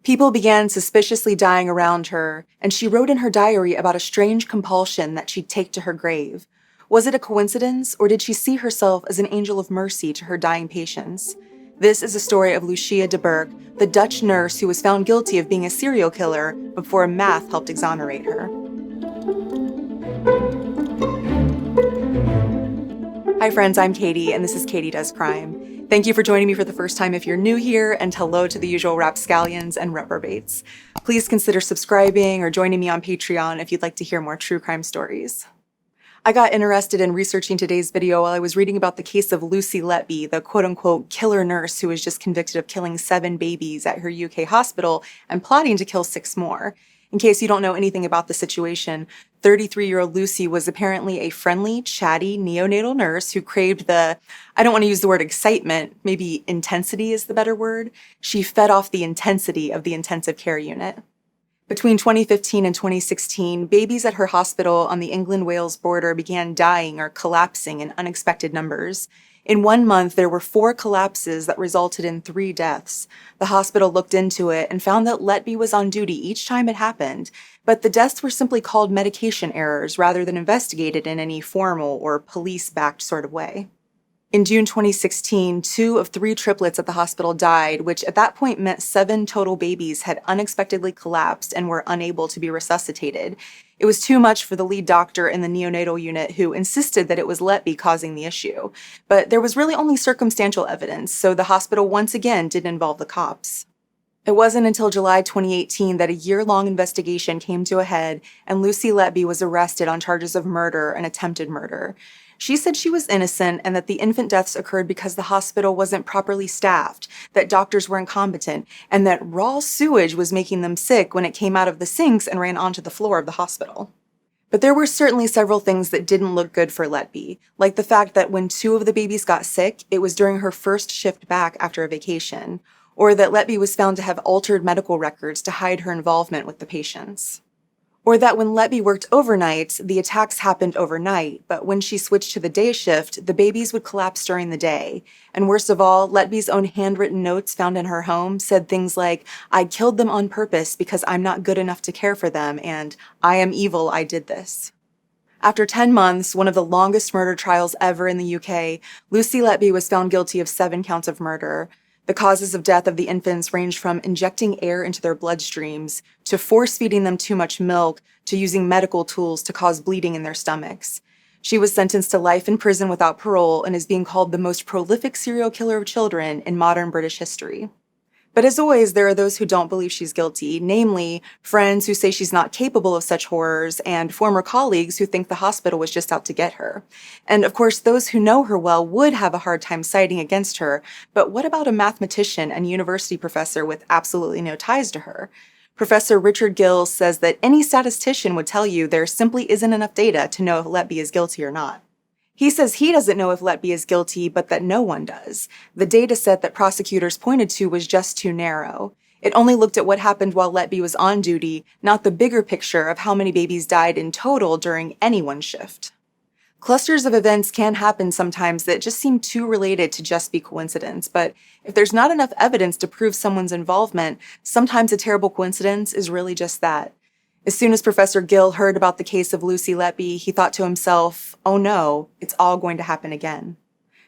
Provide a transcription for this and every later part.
People began suspiciously dying around her, and she wrote in her diary about a strange compulsion that she'd take to her grave. Was it a coincidence, or did she see herself as an angel of mercy to her dying patients? This is the story of Lucia de Berk, the Dutch nurse who was found guilty of being a serial killer before math helped exonerate her. Hi friends, I'm Katie, and this is Katie Does Crime. Thank you for joining me for the first time if you're new here, and hello to the usual rapscallions and reprobates. Please consider subscribing or joining me on Patreon if you'd like to hear more true crime stories. I got interested in researching today's video while I was reading about the case of Lucy Letby, the quote-unquote killer nurse who was just convicted of killing 7 babies at her UK hospital and plotting to kill 6 more. In case you don't know anything about the situation, 33-year-old Lucy was apparently a friendly, chatty neonatal nurse who craved I don't want to use the word excitement, maybe intensity is the better word. She fed off the intensity of the intensive care unit. Between 2015 and 2016, babies at her hospital on the England-Wales border began dying or collapsing in unexpected numbers. In 1 month, there were 4 collapses that resulted in 3 deaths. The hospital looked into it and found that Letby was on duty each time it happened, but the deaths were simply called medication errors rather than investigated in any formal or police-backed sort of way. In June 2016, 2 of 3 triplets at the hospital died, which at that point meant 7 total babies had unexpectedly collapsed and were unable to be resuscitated. It was too much for the lead doctor in the neonatal unit, who insisted that it was Letby causing the issue. But there was really only circumstantial evidence, so the hospital once again didn't involve the cops. It wasn't until July 2018 that a year-long investigation came to a head, and Lucy Letby was arrested on charges of murder and attempted murder. She said she was innocent and that the infant deaths occurred because the hospital wasn't properly staffed, that doctors were incompetent, and that raw sewage was making them sick when it came out of the sinks and ran onto the floor of the hospital. But there were certainly several things that didn't look good for Letby, like the fact that when 2 of the babies got sick, it was during her first shift back after a vacation, or that Letby was found to have altered medical records to hide her involvement with the patients. Or that when Letby worked overnight, the attacks happened overnight, but when she switched to the day shift, the babies would collapse during the day. And worst of all, Letby's own handwritten notes found in her home said things like, "I killed them on purpose because I'm not good enough to care for them," and "I am evil, I did this." After 10 months, one of the longest murder trials ever in the UK, Lucy Letby was found guilty of 7 counts of murder. The causes of death of the infants ranged from injecting air into their bloodstreams, to force-feeding them too much milk, to using medical tools to cause bleeding in their stomachs. She was sentenced to life in prison without parole and is being called the most prolific serial killer of children in modern British history. But as always, there are those who don't believe she's guilty, namely friends who say she's not capable of such horrors, and former colleagues who think the hospital was just out to get her. And of course, those who know her well would have a hard time citing against her, but what about a mathematician and university professor with absolutely no ties to her? Professor Richard Gill says that any statistician would tell you there simply isn't enough data to know if Letby is guilty or not. He says he doesn't know if Letby is guilty, but that no one does. The data set that prosecutors pointed to was just too narrow. It only looked at what happened while Letby was on duty, not the bigger picture of how many babies died in total during any one shift. Clusters of events can happen sometimes that just seem too related to just be coincidence, but if there's not enough evidence to prove someone's involvement, sometimes a terrible coincidence is really just that. As soon as Professor Gill heard about the case of Lucy Letby, he thought to himself, oh no, it's all going to happen again.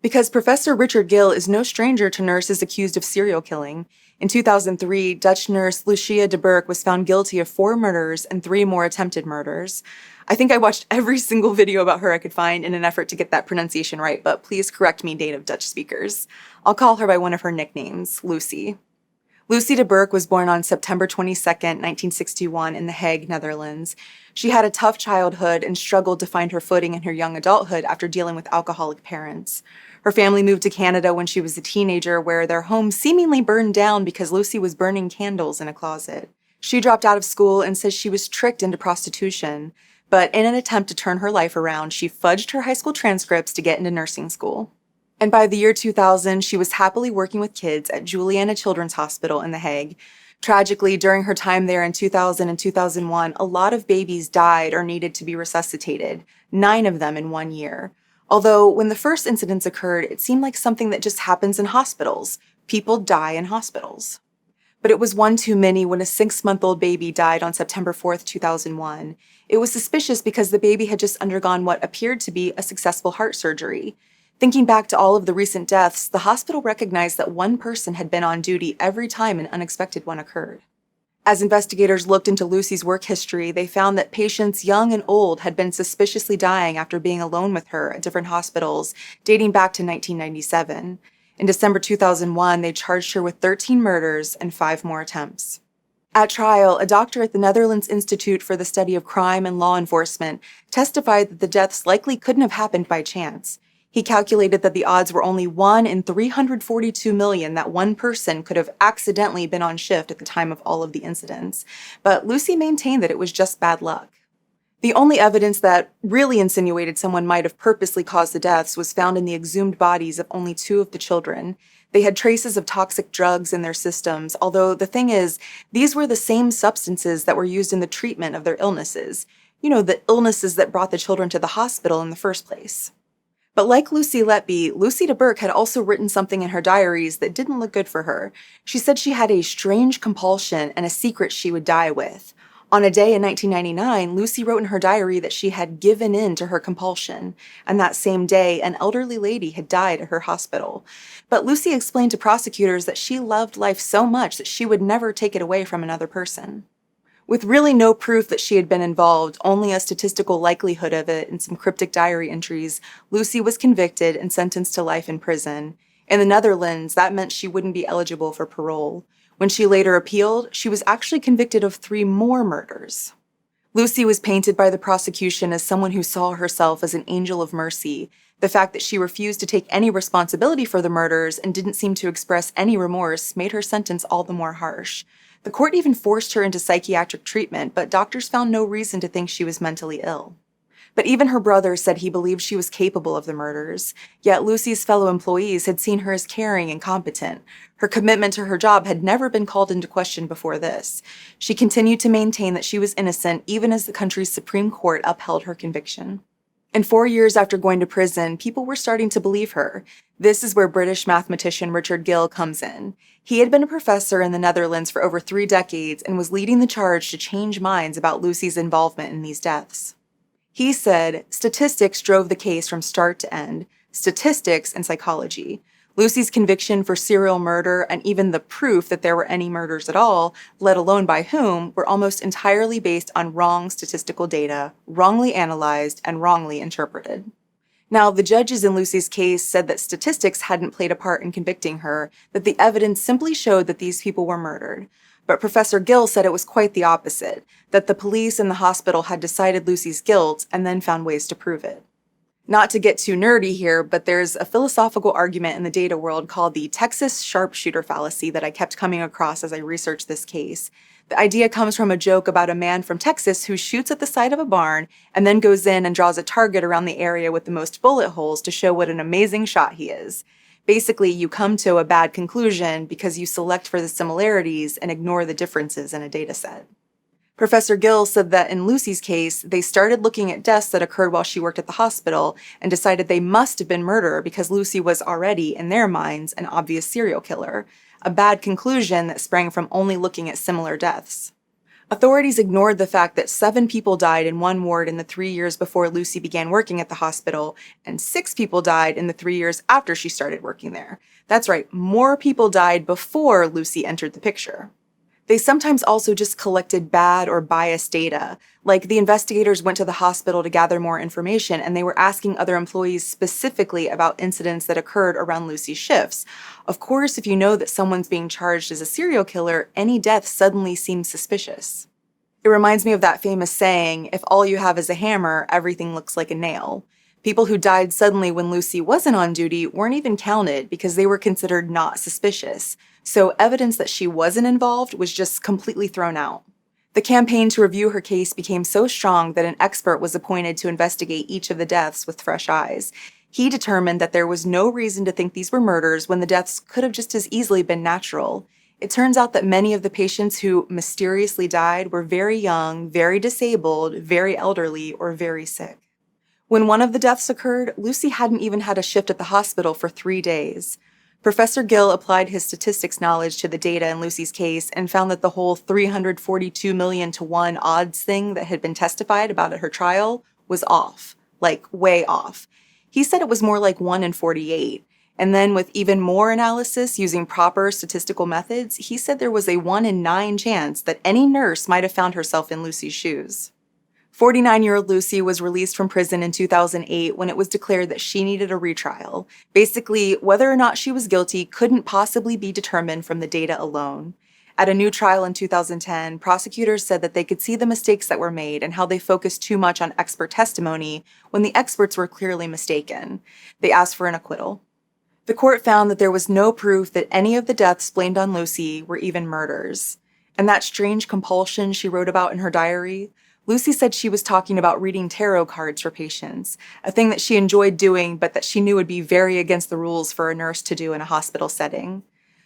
Because Professor Richard Gill is no stranger to nurses accused of serial killing. In 2003, Dutch nurse Lucia de Berk was found guilty of 4 murders and 3 more attempted murders. I think I watched every single video about her I could find in an effort to get that pronunciation right, but please correct me, native Dutch speakers. I'll call her by one of her nicknames, Lucy. Lucy de Berk was born on September 22, 1961 in The Hague, Netherlands. She had a tough childhood and struggled to find her footing in her young adulthood after dealing with alcoholic parents. Her family moved to Canada when she was a teenager, where their home seemingly burned down because Lucy was burning candles in a closet. She dropped out of school and says she was tricked into prostitution, but in an attempt to turn her life around, she fudged her high school transcripts to get into nursing school. And by the year 2000, she was happily working with kids at Juliana Children's Hospital in The Hague. Tragically, during her time there in 2000 and 2001, a lot of babies died or needed to be resuscitated, 9 of them in 1 year. Although, when the first incidents occurred, it seemed like something that just happens in hospitals. People die in hospitals. But it was one too many when a 6-month-old baby died on September 4th, 2001. It was suspicious because the baby had just undergone what appeared to be a successful heart surgery. Thinking back to all of the recent deaths, the hospital recognized that one person had been on duty every time an unexpected one occurred. As investigators looked into Lucy's work history, they found that patients young and old had been suspiciously dying after being alone with her at different hospitals, dating back to 1997. In December 2001, they charged her with 13 murders and 5 more attempts. At trial, a doctor at the Netherlands Institute for the Study of Crime and Law Enforcement testified that the deaths likely couldn't have happened by chance. He calculated that the odds were only 1 in 342 million that one person could have accidentally been on shift at the time of all of the incidents, but Lucy maintained that it was just bad luck. The only evidence that really insinuated someone might have purposely caused the deaths was found in the exhumed bodies of only 2 of the children. They had traces of toxic drugs in their systems, although the thing is, these were the same substances that were used in the treatment of their illnesses. You know, the illnesses that brought the children to the hospital in the first place. But like Lucy Letby, Lucia Berk had also written something in her diaries that didn't look good for her. She said she had a strange compulsion and a secret she would die with. On a day in 1999, Lucy wrote in her diary that she had given in to her compulsion, and that same day, an elderly lady had died at her hospital. But Lucy explained to prosecutors that she loved life so much that she would never take it away from another person. With really no proof that she had been involved, only a statistical likelihood of it and some cryptic diary entries, Lucy was convicted and sentenced to life in prison. In the Netherlands, that meant she wouldn't be eligible for parole. When she later appealed, she was actually convicted of 3 more murders. Lucy was painted by the prosecution as someone who saw herself as an angel of mercy. The fact that she refused to take any responsibility for the murders and didn't seem to express any remorse made her sentence all the more harsh. The court even forced her into psychiatric treatment, but doctors found no reason to think she was mentally ill. But even her brother said he believed she was capable of the murders. Yet Lucy's fellow employees had seen her as caring and competent. Her commitment to her job had never been called into question before this. She continued to maintain that she was innocent even as the country's Supreme Court upheld her conviction. And 4 years after going to prison, people were starting to believe her. This is where British mathematician Richard Gill comes in. He had been a professor in the Netherlands for over 3 decades and was leading the charge to change minds about Lucy's involvement in these deaths. He said, statistics drove the case from start to end, statistics and psychology. Lucy's conviction for serial murder and even the proof that there were any murders at all, let alone by whom, were almost entirely based on wrong statistical data, wrongly analyzed, and wrongly interpreted. Now, the judges in Lucy's case said that statistics hadn't played a part in convicting her, that the evidence simply showed that these people were murdered. But Professor Gill said it was quite the opposite, that the police and the hospital had decided Lucy's guilt and then found ways to prove it. Not to get too nerdy here, but there's a philosophical argument in the data world called the Texas sharpshooter fallacy that I kept coming across as I researched this case. The idea comes from a joke about a man from Texas who shoots at the side of a barn and then goes in and draws a target around the area with the most bullet holes to show what an amazing shot he is. Basically, you come to a bad conclusion because you select for the similarities and ignore the differences in a data set. Professor Gill said that in Lucy's case, they started looking at deaths that occurred while she worked at the hospital and decided they must have been murder because Lucy was already, in their minds, an obvious serial killer, a bad conclusion that sprang from only looking at similar deaths. Authorities ignored the fact that 7 people died in one ward in the 3 years before Lucy began working at the hospital, and 6 people died in the 3 years after she started working there. That's right, more people died before Lucy entered the picture. They sometimes also just collected bad or biased data, like the investigators went to the hospital to gather more information and they were asking other employees specifically about incidents that occurred around Lucy's shifts. Of course, if you know that someone's being charged as a serial killer, any death suddenly seems suspicious. It reminds me of that famous saying, if all you have is a hammer, everything looks like a nail. People who died suddenly when Lucy wasn't on duty weren't even counted because they were considered not suspicious. So evidence that she wasn't involved was just completely thrown out. The campaign to review her case became so strong that an expert was appointed to investigate each of the deaths with fresh eyes. He determined that there was no reason to think these were murders when the deaths could have just as easily been natural. It turns out that many of the patients who mysteriously died were very young, very disabled, very elderly, or very sick. When one of the deaths occurred, Lucy hadn't even had a shift at the hospital for 3 days. Professor Gill applied his statistics knowledge to the data in Lucy's case and found that the whole 342 million to 1 odds thing that had been testified about at her trial was off, like way off. He said it was more like 1 in 48. And then with even more analysis using proper statistical methods, he said there was a 1 in 9 chance that any nurse might have found herself in Lucy's shoes. 49-year-old Lucy was released from prison in 2008 when it was declared that she needed a retrial. Basically, whether or not she was guilty couldn't possibly be determined from the data alone. At a new trial in 2010, prosecutors said that they could see the mistakes that were made and how they focused too much on expert testimony when the experts were clearly mistaken. They asked for an acquittal. The court found that there was no proof that any of the deaths blamed on Lucy were even murders. And that strange compulsion she wrote about in her diary, Lucy said she was talking about reading tarot cards for patients, a thing that she enjoyed doing but that she knew would be very against the rules for a nurse to do in a hospital setting.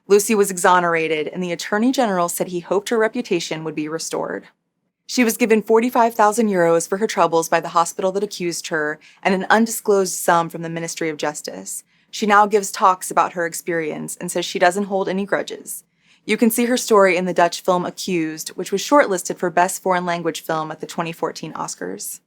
Lucy was exonerated, and the Attorney General said he hoped her reputation would be restored. She was given 45,000 euros for her troubles by the hospital that accused her and an undisclosed sum from the Ministry of Justice. She now gives talks about her experience and says she doesn't hold any grudges. You can see her story in the Dutch film Accused, which was shortlisted for Best Foreign Language Film at the 2014 Oscars.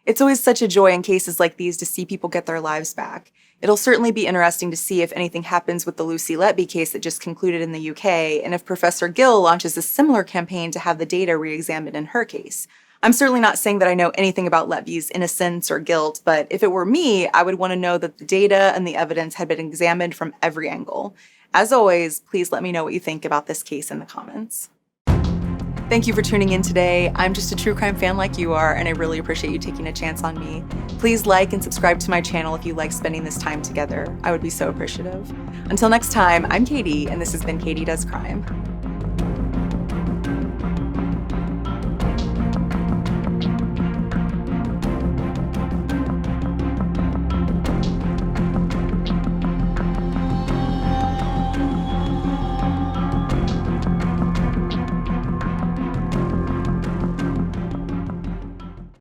It's always such a joy in cases like these to see people get their lives back. It'll certainly be interesting to see if anything happens with the Lucy Letby case that just concluded in the UK, and if Professor Gill launches a similar campaign to have the data re-examined in her case. I'm certainly not saying that I know anything about Letby's innocence or guilt, but if it were me, I would want to know that the data and the evidence had been examined from every angle. As always, please let me know what you think about this case in the comments. Thank you for tuning in today. I'm just a true crime fan like you are, and I really appreciate you taking a chance on me. Please like and subscribe to my channel if you like spending this time together. I would be so appreciative. Until next time, I'm Katie, and this has been Katie Does Crime.